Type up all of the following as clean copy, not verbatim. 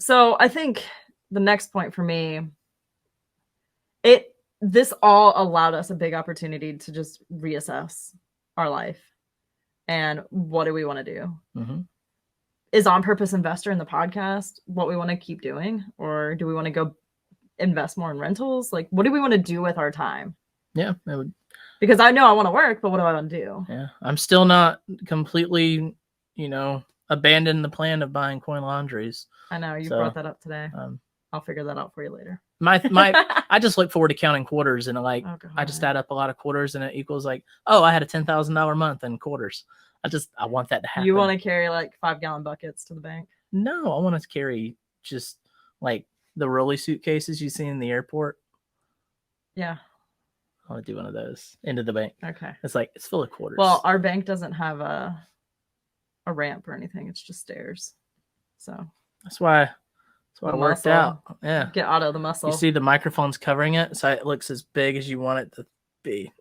So I think the next point for me, this all allowed us a big opportunity to just reassess our life and what do we want to do. Mm-hmm. Is On Purpose Investor in the podcast what we want to keep doing, or do we want to go invest more in rentals? Like, what do we want to do with our time? Yeah, it would. Because I know I want to work, but what do I want to do? Yeah, I'm still not completely, abandoned the plan of buying coin laundries. I know you brought that up today. I'll figure that out for you later. I just look forward to counting quarters, and I just add up a lot of quarters, and it equals like, oh, I had a $10,000 month in quarters. I want that to happen. You want to carry like 5-gallon buckets to the bank? No, I want to carry just like the rolly suitcases you see in the airport. Yeah. I want to do one of those into the bank. Okay. It's full of quarters. Well, our bank doesn't have a ramp or anything. It's just stairs. So that's why it worked out. Yeah. Get out of the muscle. You see the microphone's covering it, so it looks as big as you want it to be.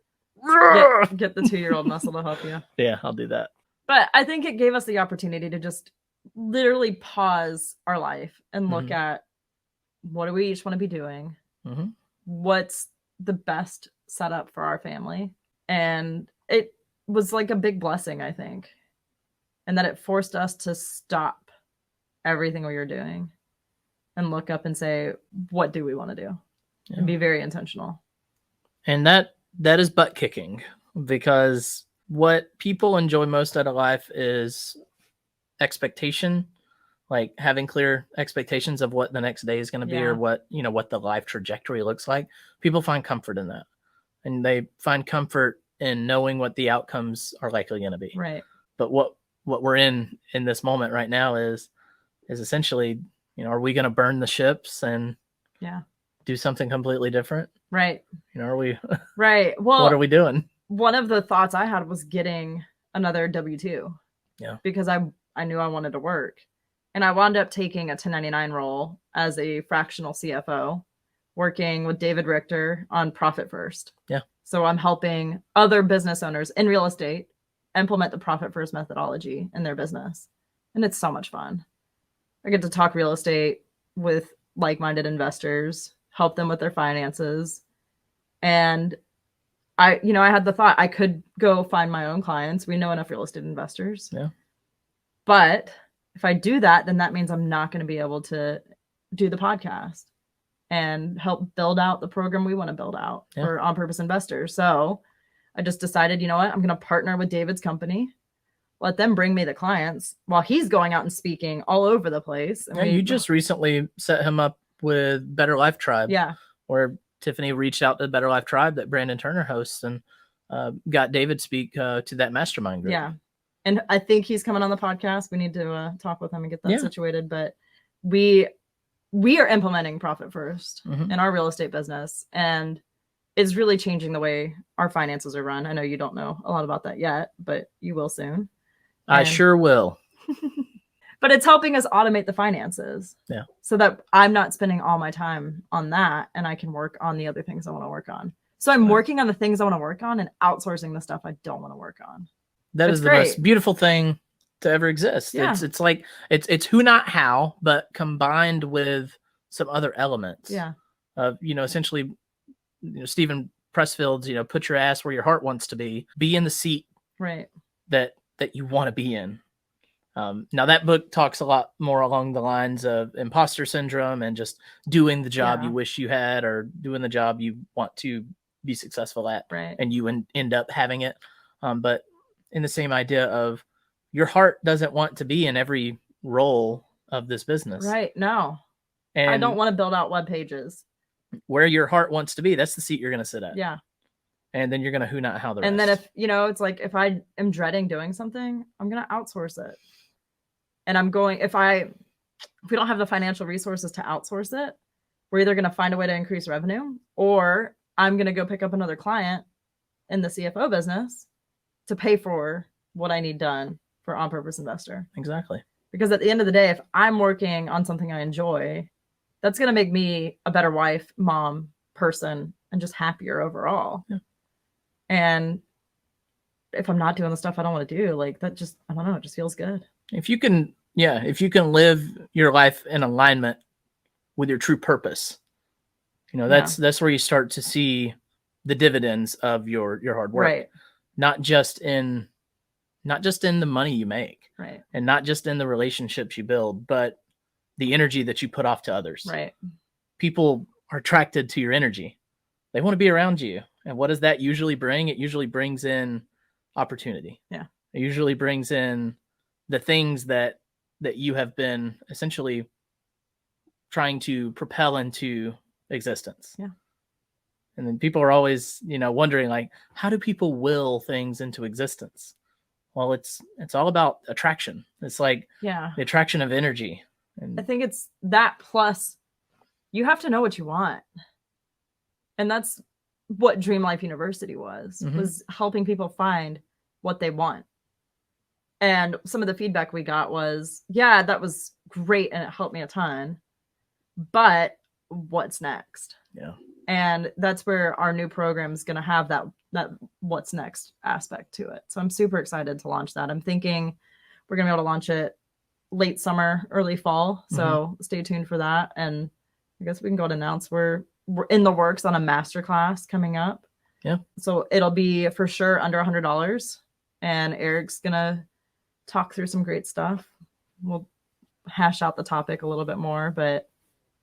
Get the 2-year-old muscle to help you. Yeah, I'll do that. But I think it gave us the opportunity to just literally pause our life and look at what do we each want to be doing? Mm-hmm. What's the best setup for our family? And it was like a big blessing, I think. And that it forced us to stop everything we were doing and look up and say, what do we want to do? Yeah. And be very intentional. And that is butt kicking, because what people enjoy most out of life is expectation, like having clear expectations of what the next day is going to be, or what the life trajectory looks like. People find comfort in that, and they find comfort in knowing what the outcomes are likely going to be. Right. But what we're in this moment right now is essentially, are we going to burn the ships and do something completely different? Right. Are we? Right. Well, what are we doing? One of the thoughts I had was getting another W-2. Yeah. Because I knew I wanted to work. And I wound up taking a 1099 role as a fractional CFO, working with David Richter on Profit First. Yeah. So I'm helping other business owners in real estate implement the Profit First methodology in their business. And it's so much fun. I get to talk real estate with like-minded investors, help them with their finances. And I had the thought I could go find my own clients. We know enough real estate investors. Yeah. But if I do that, then that means I'm not going to be able to do the podcast and help build out the program we want to build out for On Purpose Investors. So I just decided, you know what? I'm going to partner with David's company, let them bring me the clients while he's going out and speaking all over the place. And you just recently set him up with Better Life Tribe. Yeah. Where Tiffany reached out to the Better Life Tribe that Brandon Turner hosts, and got David speak to that mastermind group. Yeah. And I think he's coming on the podcast. We need to talk with him and get that situated. But we are implementing Profit First in our real estate business, and it's really changing the way our finances are run. I know you don't know a lot about that yet, but you will soon. I sure will. But it's helping us automate the finances. Yeah. So that I'm not spending all my time on that, and I can work on the other things I want to work on. So I'm working on the things I want to work on and outsourcing the stuff I don't want to work on. That is the most beautiful thing to ever exist. Yeah. It's like it's who not how, but combined with some other elements. Yeah. Of essentially, Stephen Pressfield's put your ass where your heart wants to be in the seat. Right. That you want to be in. Now that book talks a lot more along the lines of imposter syndrome and just doing the job you wish you had, or doing the job you want to be successful at, right? And you end up having it. But in the same idea of your heart doesn't want to be in every role of this business. Right. No. And I don't want to build out web pages. Where your heart wants to be, that's the seat you're going to sit at. Yeah. And then you're going to who not how the rest. And then if, it's like, if I am dreading doing something, I'm going to outsource it. And I'm going, if we don't have the financial resources to outsource it, we're either going to find a way to increase revenue, or I'm going to go pick up another client in the CFO business to pay for what I need done for On Purpose Investor. Exactly. Because at the end of the day, if I'm working on something I enjoy, that's going to make me a better wife, mom, person, and just happier overall. Yeah. And if I'm not doing the stuff I don't want to do, like that just, I don't know, it just feels good. If you can Yeah, if you can live your life in alignment with your true purpose, that's where you start to see the dividends of your hard work. Right. Not just in the money you make, Right. and not just in the relationships you build, but the energy that you put off to others. Right. People are attracted to your energy. They want to be around you. And what does that usually bring? It usually brings in opportunity. Yeah. It usually brings in the things that you have been essentially trying to propel into existence. Yeah. And then people are always, wondering, like, how do people will things into existence? Well, it's all about attraction. It's like the attraction of energy. And I think it's that, plus you have to know what you want. And that's what Dream Life University was helping people find what they want. And some of the feedback we got was, yeah, that was great and it helped me a ton, but what's next? Yeah. And that's where our new program is going to have that what's next aspect to it. So I'm super excited to launch that. I'm thinking we're going to be able to launch it late summer, early fall. So stay tuned for that. And I guess we can go and announce we're in the works on a masterclass coming up. Yeah. So it'll be for sure under $100. And Eric's going to talk through some great stuff. We'll hash out the topic a little bit more, but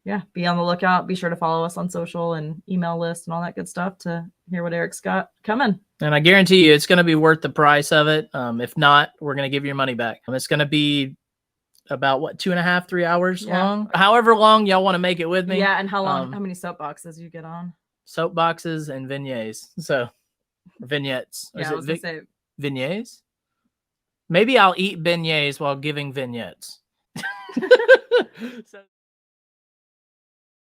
yeah, be on the lookout. Be sure to follow us on social and email list and all that good stuff to hear what Eric's got coming. And I guarantee you it's going to be worth the price of it. If not, we're going to give you your money back. It's going to be about 2.5, 3 hours long, however long y'all want to make it with me. Yeah. And how long, how many soapboxes you get on? Soapboxes and vignettes. So vignettes. Yeah, I was going to say vignettes. Maybe I'll eat beignets while giving vignettes. So